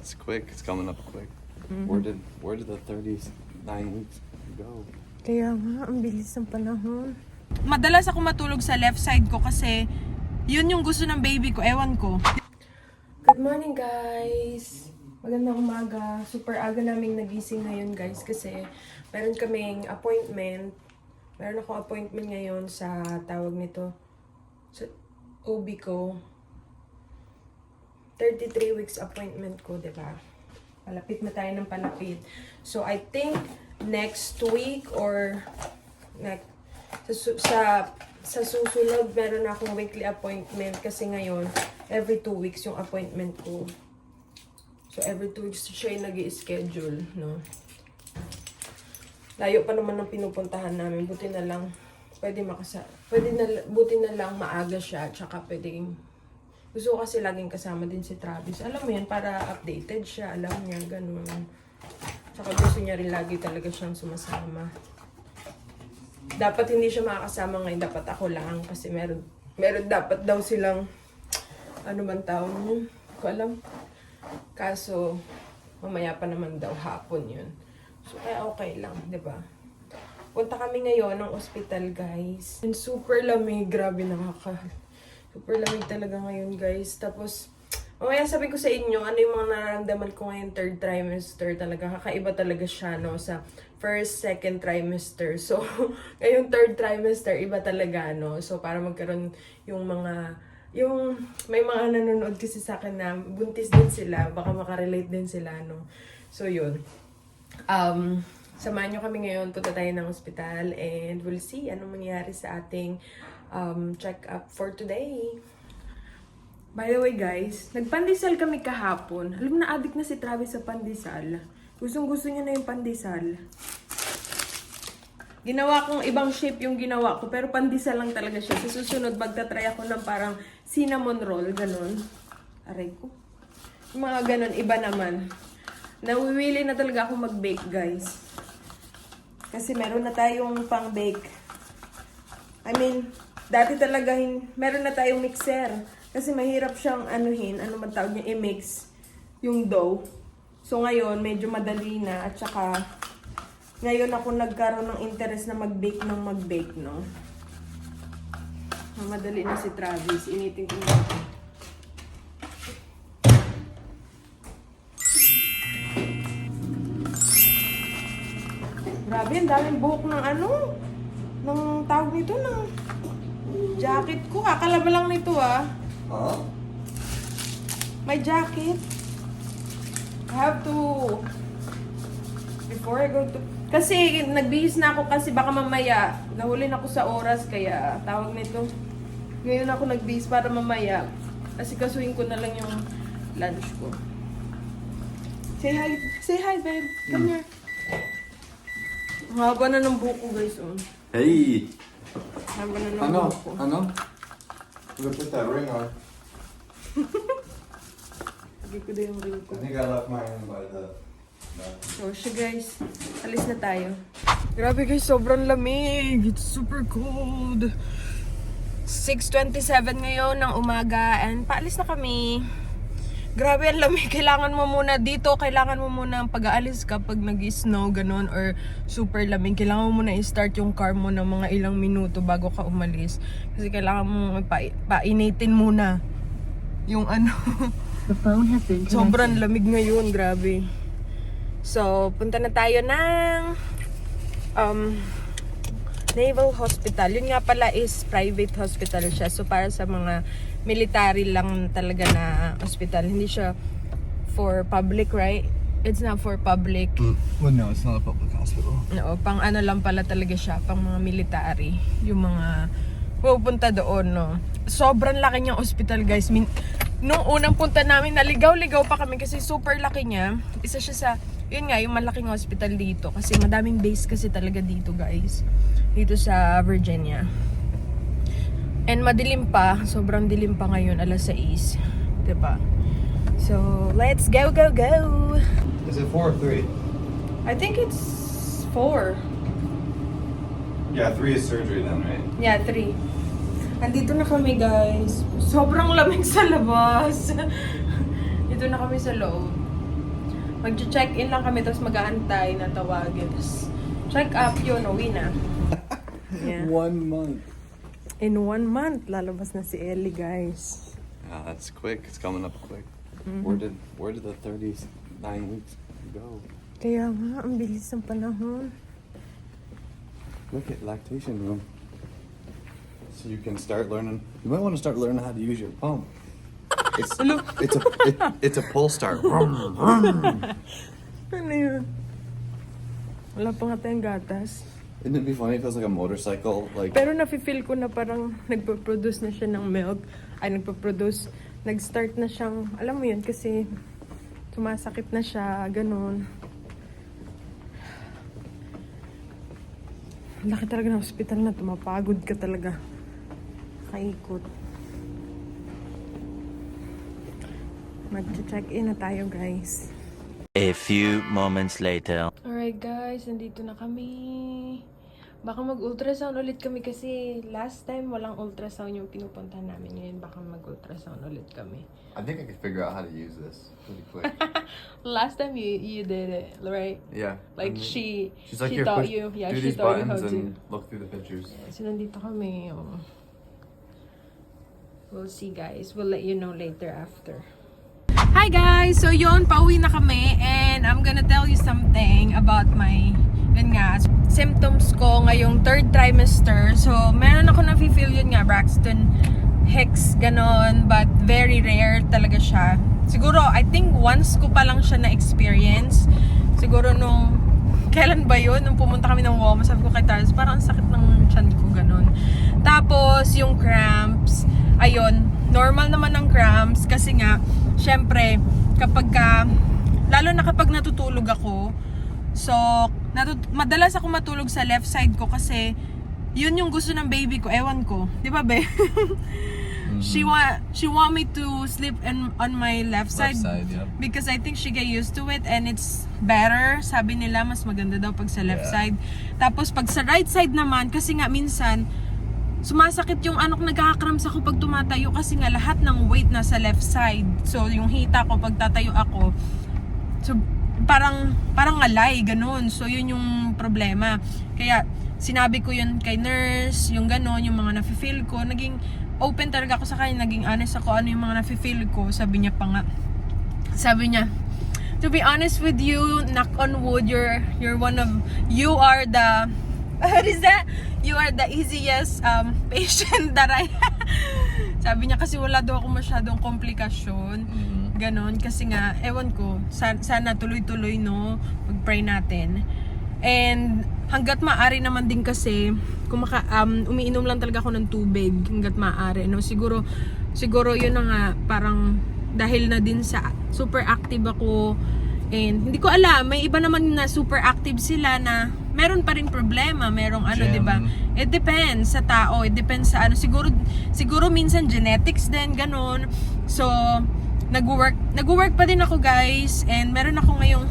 it's quick. It's coming up quick. Where did the 39 weeks go? Kaya nga, ang bilis ng panahon. Madalas ako matulog sa left side ko kasi yun yung gusto ng baby ko. Ewan ko. Good morning, guys! Magandang umaga. Super aga naming nagising ngayon, guys, kasi meron kaming appointment. Meron akong appointment ngayon sa tawag nito, sa OB ko. 33 weeks appointment ko, diba? Palapit na tayo ng palapit. So, I think next week or sa susunod, meron akong weekly appointment kasi ngayon, every 2 weeks yung appointment ko. So, every 2 weeks siya yung nag-i-schedule, no? Layo pa naman ng pinupuntahan namin. Buti na lang, buti na lang maaga siya. Tsaka pwedeng, gusto ko kasi laging kasama din si Travis. Alam mo yan, para updated siya. Alam niya, ganun. Tsaka gusto niya rin lagi talaga siyang sumasama. Dapat hindi siya makakasama ngayon. Dapat ako lang. Kasi meron dapat daw silang, ano man tawag niyo? Hindi ko alam. Kaso, mamaya pa naman daw hapon yun. So, kaya okay lang, di ba? Punta kami ngayon ng ospital, guys. And super lamig. Grabe, super lamig talaga ngayon, guys. Tapos, mamaya sabi ko sa inyo, ano yung mga nararamdaman ko ngayon third trimester talaga. Kakaiba talaga siya, no? Sa first, second trimester. So, ngayong third trimester, iba talaga, no? So, para magkaroon yung may mga nanonood kasi sa akin na buntis din sila. Baka makarelate din sila, no? So, yun. Samahan nyo kami ngayon, punta tayo ng ospital and we'll see anong mangyayari sa ating check-up for today. By the way, guys, nagpandesal kami kahapon. Alam na, addict na si Travis sa pandesal. Gustong-gusto niya na yung pandesal. Ginawa kong ibang shape yung ginawa ko, pero pandesal lang talaga siya. Sa susunod, magta-try ako ng parang cinnamon roll, ganun. Aray ko. Yung mga ganun, iba naman. Nawiwili na talaga ako mag-bake, guys. Kasi meron na tayong pang-bake. I mean, dati talaga meron na tayong mixer. Kasi mahirap siyang ano man tawag niya, i-mix yung dough. So ngayon, medyo madali na. At saka, ngayon ako nagkaroon ng interest na mag-bake, no? Madali na si Travis. Initin ko na. Grabe, ang daming buhok ng ng tawag nito, ng jacket ko. Akalaba lang nito, Huh? May jacket. I have to, before I go to, kasi nagbihis na ako kasi baka mamaya, nahulin ako sa oras, kaya tawag nito. Ngayon ako nagbihis para mamaya, kasi kasuhin ko na lang yung lunch ko. Say hi, babe. Come here. Ang haba na ng buhok ko, guys. Oh. Hey! Haba na ng buhok ko. Ano? You put that ring on. Lagi ko din yung ring ko. I think I left mine by the... So, siya, guys. Alis na tayo. Grabe, guys. Sobrang lamig. It's super cold. 6:27 ngayon ng umaga. And paalis na kami. Grabe, ang lamig. Kailangan mo muna dito, kailangan mo muna pag-aalis ka pag nag-snow, ganun, or super lamig. Kailangan mo muna i-start yung car mo ng mga ilang minuto bago ka umalis. Kasi kailangan mo painitin muna yung The phone has been connected. Sobrang lamig ngayon, grabe. So, punta na tayo ng Naval Hospital. Yun nga pala is private hospital siya. So, para sa mga military lang talaga na hospital. Hindi siya for public, right? It's not for public. Well, no, it's not a public hospital. No, pang ano lang pala talaga siya. Pang mga military. Yung mga pupunta doon, no. Sobrang laki niyang hospital, guys. Nung unang punta namin, naligaw-ligaw pa kami kasi super laki niya. Isa siya sa, yun nga, yung malaking hospital dito. Kasi madaming base kasi talaga dito, guys. Dito sa Virginia. And madilim pa. Sobrang dilim pa ngayon. Alas 6. Diba? So, let's go, go, go! Is it 4 or 3? I think it's 4. Yeah, 3 is surgery then, right? Yeah, 3. Andito na kami, guys. Sobrang lamig sa labas. Dito na kami sa loob. Mag-check-in lang kami, tapos mag-aantay na tawagin. Tapos, check up yun, uwi na. Yeah. 1 month. In 1 month, lalabas na si Ellie, guys. Yeah, that's quick. It's coming up quick. Mm-hmm. Where did the 39 weeks go? Kaya nga, ang bilis ng panahon. Look at lactation room. So you can start learning. You might want to start learning how to use your pump. It's a pull start. Ano yun? Wala pa nga tayong gatas. Isn't it be funny if it was like a motorcycle? Like Pero nafe-feel ko na parang nagpo-produce na siya ng milk. Ay, nag-start na siyang, alam mo yun, kasi sumasakit na siya, ganun. Laki talaga ng hospital na, tumapagod ka talaga. Kaikot. Mag-check-in na tayo, guys. A few moments later. Alright guys, nandito na kami. Baka mag-ultrasound ulit kami kasi last time walang ultrasound yung pinupuntahan namin. Ngayon baka mag-ultrasound ulit kami. I think I could figure out how to use this pretty quick. Last time you did it, right? Yeah. Like she like, she "Here, taught push- you. Yeah, do she these taught you how buttons to. and look through the pictures. So nandito kami. Oh. We'll see guys. We'll let you know later after. Hi guys! So yun, pauwi na kami and I'm gonna tell you something about my symptoms ko ngayong 3rd trimester. So meron ako na-feel yun nga, Braxton Hicks, ganon, but very rare talaga siya. Siguro, I think once ko pa lang siya na-experience. Siguro nung, kailan ba yun? Nung pumunta kami ng Walmart, sabi ko kay Tars, parang ang sakit ng tiyan ko, ganon. Tapos, yung cramps, ayun, normal naman ang cramps kasi nga, syempre, lalo na kapag natutulog ako, so, madalas ako matulog sa left side ko kasi yun yung gusto ng baby ko, ewan ko, di ba be? She want me to sleep on my left side, yep. because I think she get used to it and it's better. Sabi nila mas maganda daw pag sa left side. Tapos pag sa right side naman, kasi nga minsan sumasakit yung nagkaka-cramps ako pag tumatayo kasi nga lahat ng weight nasa left side. So yung hita ko pag tatayo ako, so parang ngalay, ganun. So yun yung problema. Kaya sinabi ko yun kay nurse, yung ganun, yung mga nafe-feel ko, naging open talaga ako sa kanya, naging honest ako ano yung mga nafe-feel ko. Sabi niya pa nga, to be honest with you, knock on wood, you are the what is that? You are the easiest patient that I sabi niya kasi wala daw ako masyadong komplikasyon. Ganon, kasi nga, ewan ko, sana tuloy-tuloy, no, mag-pray natin. And hanggat maaari naman din kasi, umiinom lang talaga ako ng tubig, hanggat maaari, no, siguro yun na nga, parang, dahil na din sa super active ako, and hindi ko alam, may iba naman na super active sila na, meron pa rin problema, merong di ba? It depends sa tao, it depends sa siguro minsan genetics din, ganon. So, nag-work pa din ako guys, and meron ako ngayong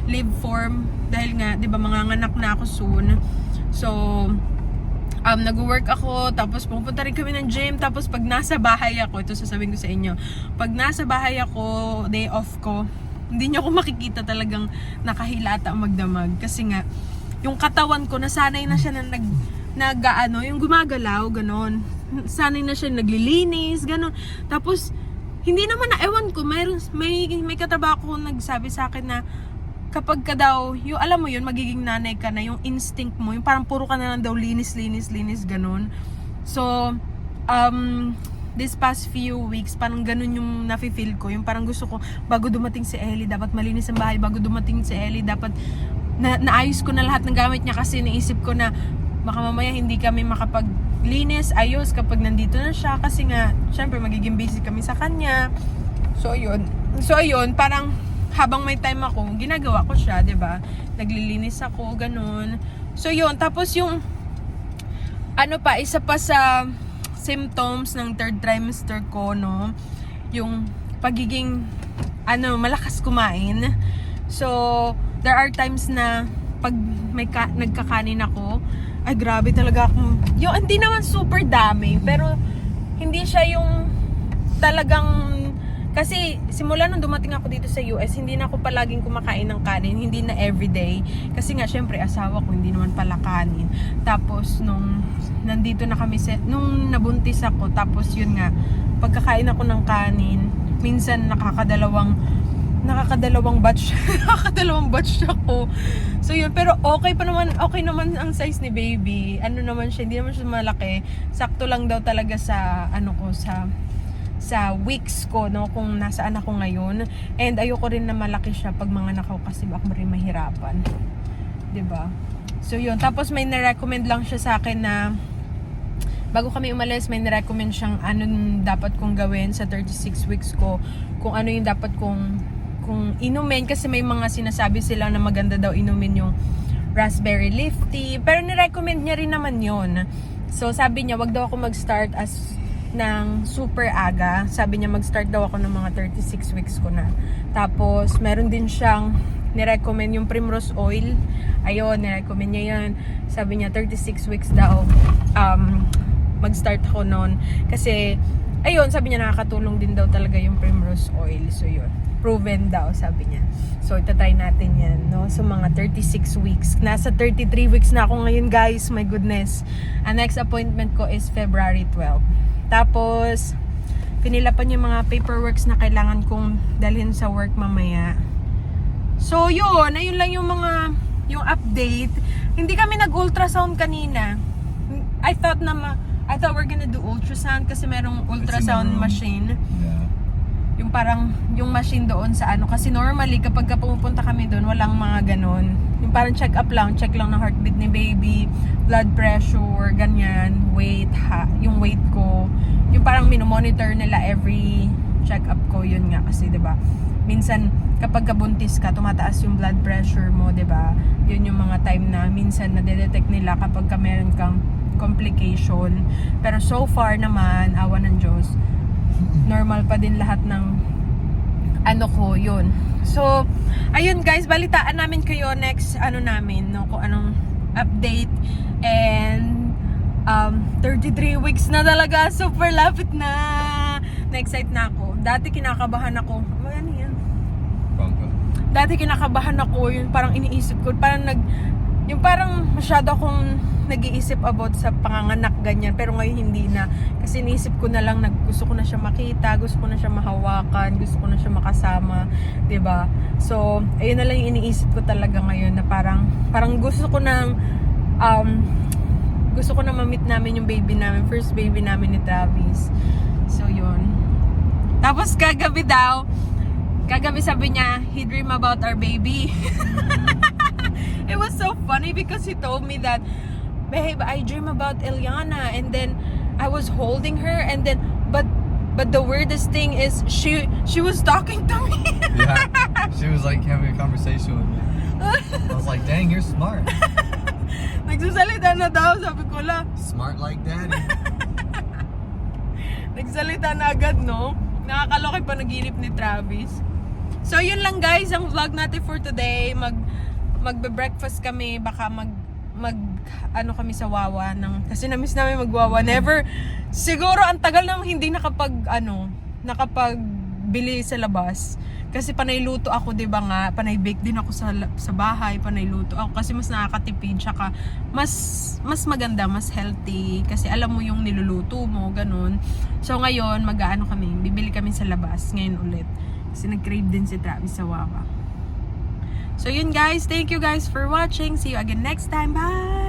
leave form dahil nga 'di ba manganganak na ako soon. So nag-work ako, tapos pupunta rin kami ng gym, tapos pag nasa bahay ako, ito sasabihin ko sa inyo, pag nasa bahay ako, day off ko, hindi niyo ako makikita talagang nakahilata magdamag kasi nga yung katawan ko nasanay na siya na yung gumagalaw, ganon. Sanay na siya naglilinis, ganon. Tapos hindi naman na, ewan ko, may katrabaho ko nagsabi sa akin na kapag ka daw, yung alam mo yun, magiging nanay ka na, yung instinct mo, yung parang puro ka na lang daw linis, ganon. So, this past few weeks, parang ganun yung nafe-feel ko, yung parang gusto ko, bago dumating si Ellie, dapat malinis ang bahay, bago dumating si Ellie, dapat naayos ko na lahat ng gamit niya kasi naisip ko na baka mamaya hindi kami makapaglinis, ayos kapag nandito na siya kasi nga, syempre magiging busy kami sa kanya. So ayun, parang habang may time ako, ginagawa ko siya, 'di ba? Naglilinis ako, ganun. So yun, tapos yung isa pa sa symptoms ng 3rd trimester ko, no, yung pagiging malakas kumain. So there are times na pag nagkakanin ako, ay grabe talaga ako. Yung hindi naman super dami, pero hindi siya yung talagang Kasi simula nung dumating ako dito sa US, hindi na ako palaging kumakain ng kanin, hindi na everyday. Kasi nga syempre asawa ko hindi naman pala kanin. Tapos nung nandito na kami nung nabuntis ako, tapos yun nga, pagkakain ako ng kanin, minsan nakakadalawang batch nakakadalawang batch ako. So yun, pero okay naman ang size ni baby. Ano naman siya, hindi naman siya malaki. Sakto lang daw talaga sa sa weeks ko, no, kung nasaan ako ngayon. And ayoko rin na malaki siya pag mga nakaw kasi baka rin mahirapan. 'Di ba? So yun, tapos may na-recommend lang siya sa akin na bago kami umalis, may na-recommend siyang anong dapat kong gawin sa 36 weeks ko, kung ano yung dapat kong inumin, kasi may mga sinasabi sila na maganda daw inumin yung raspberry leaf tea, pero ni-recommend niya rin naman yon. So sabi niya wag daw ako mag-start ng super aga. Sabi niya mag-start daw ako ng mga 36 weeks ko na. Tapos meron din siyang ni-recommend yung primrose oil. Ayun, ni-recommend niya yan. Sabi niya 36 weeks daw mag-start ako noon. Kasi ayun, sabi niya nakakatulong din daw talaga yung primrose oil. So yun, proven daw, sabi niya. So itatry natin yan, no? So mga 36 weeks. Nasa 33 weeks na ako ngayon, guys. My goodness. Ang next appointment ko is February 12. Tapos pinilapan yung mga paperworks na kailangan kong dalhin sa work mamaya. So yun, ayun lang yung update. Hindi kami nag-ultrasound kanina. I thought we're gonna do ultrasound kasi merong ultrasound machine. Yeah. Yung parang yung machine doon sa ano, kasi normally kapag pumupunta kami doon walang mga ganon. Yung parang check lang ng heartbeat ni baby, blood pressure, ganyan, weight, yung weight ko. Yung parang minomonitor nila every check up ko, yun nga kasi 'di ba? Minsan kapag kabuntis ka, tumataas yung blood pressure mo, 'di ba? Yun yung mga time na minsan na-detect nila kapag meron kang complication. Pero so far naman, awa ng Diyos, normal pa din lahat ng ano ko, yun. So, ayun guys, balitaan namin kayo next namin, no, kung anong update. And 33 weeks na talaga, super lapit na. Na-excite na ako. Dati kinakabahan ako. Ano yan? Dati kinakabahan ako, yun parang iniisip ko, yung parang masyado akong nag-iisip about sa panganganak, ganyan. Pero ngayon hindi na. Kasi iniisip ko na lang, gusto ko na siya makita, gusto ko na siya mahawakan, gusto ko na siya makasama, 'di ba? So, ayun na lang yung iniisip ko talaga ngayon, na parang gusto ko na ma-meet namin yung baby namin, first baby namin ni Travis. So, yun. Tapos kagabi sabi niya, he dream about our baby. It was so funny because he told me that, babe, I dream about Eliana, and then I was holding her, and then but the weirdest thing is she was talking to me. Yeah, she was like having a conversation with me. I was like, dang, you're smart. Nagsasalita na daw, sabi ko lang. Smart like daddy. Nagsalita na agad, no? Nakakaloka pa naginip ni Travis. So yun lang guys, ang vlog natin for today. Magbe-breakfast kami, baka kami sa Wawa kasi na-miss namin magwawa. Never, siguro ang tagal naman hindi nakapagbili sa labas. Kasi panay luto ako, 'di ba nga? Panay bake din ako sa bahay, panay luto ako kasi mas nakakatipid, tsaka mas maganda, mas healthy kasi alam mo yung niluluto mo, ganun. So ngayon, bibili kami sa labas ngayon ulit. Kasi nag-crave din si Travis sa Wawa. So yun guys, thank you guys for watching. See you again next time. Bye!